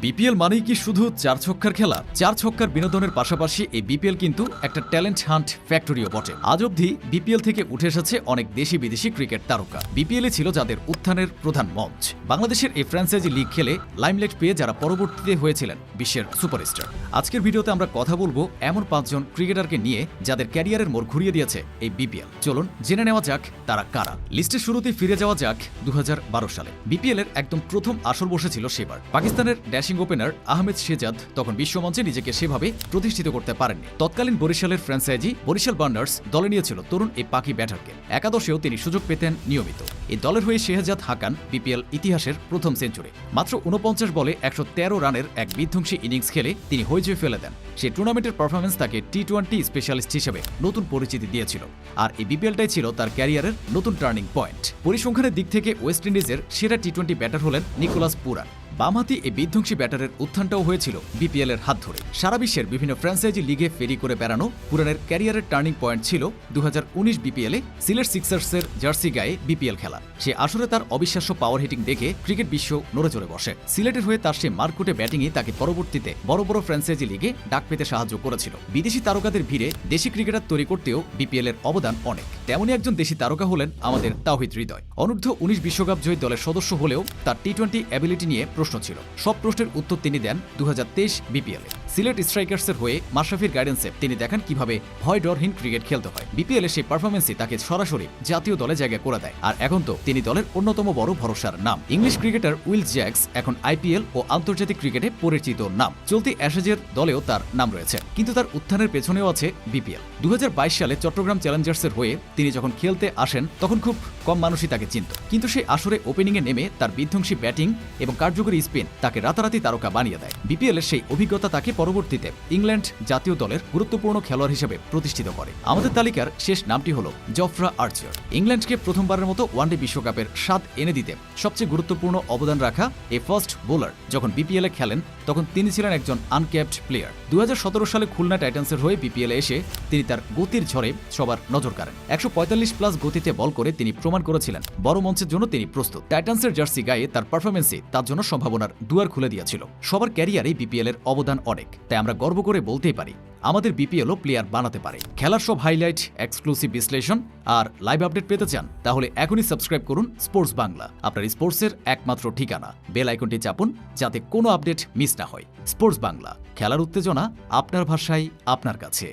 BPL মানেই কি শুধু চার ছক্কার খেলা? চার ছক্কার বিনোদনের পাশাপাশি এই বিপিএল কিন্তু একটা ট্যালেন্ট হান্ট ফ্যাক্টরিও বটে। আজ অবধি বিপিএল থেকে উঠে এসেছে অনেক দেশি বিদেশি ক্রিকেট তারকা। বিপিএলে ছিল যাদের উত্থানের প্রধান মঞ্চ। বাংলাদেশের এই ফ্র্যাঞ্চাইজি লিগ খেলে লাইমলাইট পেয়ে যারা পরবর্তীতে হয়েছিলেন বিশ্বের সুপারস্টার। আজকের ভিডিওতে আমরা কথা বলবো এমন 5 জন ক্রিকেটারকে নিয়ে যাদের ক্যারিয়ারের মোড় ঘুরিয়ে দিয়েছে এই বিপিএল। চলুন জেনে নেওয়া যাক তারা কারা। লিস্টের শুরুতেই ফিরে যাওয়া যাক 2012 সালে। বিপিএল এর একদম প্রথম আসর বসেছিল সেবার। পাকিস্তানের ড্যাশিং ওপেনার আহমেদ শেহজাদ তখন বিশ্বমঞ্চে নিজেকে সেভাবে প্রতিষ্ঠিত করতে পারেননি। তৎকালীন বরিশালের ফ্র্যাঞ্চাইজি বরিশাল বার্নার্স দলে নিয়েছিল তরুণ এই পাকি ব্যাটারকে। একাদশেও তিনি সুযোগ পেতেন নিয়মিত। এই দলের হয়ে শেহজাদ হাঁকান বিপিএল ইতিহাসের প্রথম সেঞ্চুরি। মাত্র 49 বলে 113 রানের এক বিধ্বংসী ইনিংস খেলে তিনি হইচই ফেলে দেন। সেই টুর্নামেন্টের পারফরম্যান্স তাকে টি-20 স্পেশালিস্ট হিসেবে নতুন পরিচিতি দিয়েছিল। আর এই বিপিএলটাই ছিল তার ক্যারিয়ারের নতুন টার্নিং পয়েন্ট। পরিসংখ্যানের দিক থেকে ওয়েস্ট ইন্ডিজের সেরা টি-20 ব্যাটার হলেন নিকোলাস পুরান। বামহাতি এই বিধ্বংসী ব্যাটারের উত্থানটাও হয়েছিল বিপিএল এর হাত ধরে। সারা বিশ্বের বিভিন্ন ফ্র্যাঞ্চাইজি লিগে ফেরি করে বেড়ানো পুরানের ক্যারিয়ারের টার্নিং পয়েন্ট ছিল 2019 বিপিএলে সিলেট সিক্সার্সের জার্সি গায়ে বিপিএল খেলা। সে আসরে তার অবিশ্বাস্য পাওয়ার হিটিং দেখে ক্রিকেট বিশ্ব নড়ে চড়ে বসে। সিলেটের হয়ে তার সে মারকুটে ব্যাটিংই তাকে পরবর্তীতে বড় বড় ফ্র্যাঞ্চাইজি লিগে ডাক পেতে সাহায্য করেছিল। বিদেশি তারকাদের ভিড়ে দেশি ক্রিকেটার তৈরি করতেও বিপিএল এর অবদান অনেক। তেমনই একজন দেশি তারকা হলেন আমাদের তাওহিদ হৃদয়। অনূর্ধ্ব 19 বিশ্বকাপ জয়ী দলের সদস্য হলেও তার টি-20 অ্যাবিলিটি নিয়ে প্রশ্ন ছিল। সব প্রশ্নের উত্তর তিনি দেন 2023 বিপিএলে। সিলেট স্ট্রাইকার্সের হয়ে মাশরাফির গাইডেন্সে তিনি দেখান কিভাবে ভয় ডরহীন ক্রিকেট খেলতে হয়। বিপিএলে সেই পারফরমেন্সই তাকে সরাসরি জাতীয় দলে জায়গা করে দেয়। আর এখন তো তিনি দলের অন্যতম বড় ভরসার নাম। ইংলিশ ক্রিকেটার উইল জ্যাক্স এখন আইপিএল ও আন্তর্জাতিক ক্রিকেটে পরিচিত নাম। চলতি অ্যাশেজের দলেও তার নাম রয়েছে, কিন্তু তার উত্থানের পেছনেও আছে বিপিএল। 2022 সালে চট্টগ্রাম চ্যালেঞ্জার্সের হয়ে তিনি যখন খেলতে আসেন তখন খুব কম মানুষই তাকে চিনত, কিন্তু সেই আসরে ওপেনিংয়ে নেমে তার বিধ্বংসী ব্যাটিং এবং কার্যকরী স্পিন তাকে রাতারাতি তারকা বানিয়ে দেয়। বিপিএলের সেই অভিজ্ঞতা তাকে পরবর্তীতে ইংল্যান্ড জাতীয় দলের গুরুত্বপূর্ণ খেলোয়াড় হিসেবে প্রতিষ্ঠিত করে। আমাদের তালিকার শেষ নামটি হল জফরা আর্চার। ইংল্যান্ডকে প্রথমবারের মতো ওয়ানডে বিশ্বকাপের স্বাদ এনে দিতে সবচেয়ে গুরুত্বপূর্ণ অবদান রাখা এই ফার্স্ট বোলার যখন বিপিএলে খেলেন তখন তিনি ছিলেন একজন আনক্যাপড প্লেয়ার। 2017 সালে খুলনা টাইটান্সের হয়ে বিপিএলে এসে তিনি তার গতির ঝড়ে সবার নজর কাড়েন। 145+ গতিতে বল করে তিনি প্রমাণ করেছিলেন বড় মঞ্চের জন্য তিনি প্রস্তুত। টাইটান্সের জার্সি গায়ে তার পারফরমেন্সই তার জন্য সম্ভাবনার দুয়ার খুলে দিয়েছিল। সবার ক্যারিয়ারে বিপিএল এর অবদান অনেক, তাই আমরা গর্ব করে বলতেই পারি আমাদের বিপিএলও প্লেয়ার বানাতে পারে। খেলার সব হাইলাইট, এক্সক্লুসিভ বিশ্লেষণ আর লাইভ আপডেট পেতে চান তাহলে এখনই সাবস্ক্রাইব করুন স্পোর্টস বাংলা, আপনার স্পোর্টসের একমাত্র ঠিকানা। বেল আইকনটি চাপুন যাতে কোনো আপডেট মিস না হয়। স্পোর্টস বাংলা, খেলার উত্তেজনা আপনার ভাষায় আপনার কাছে।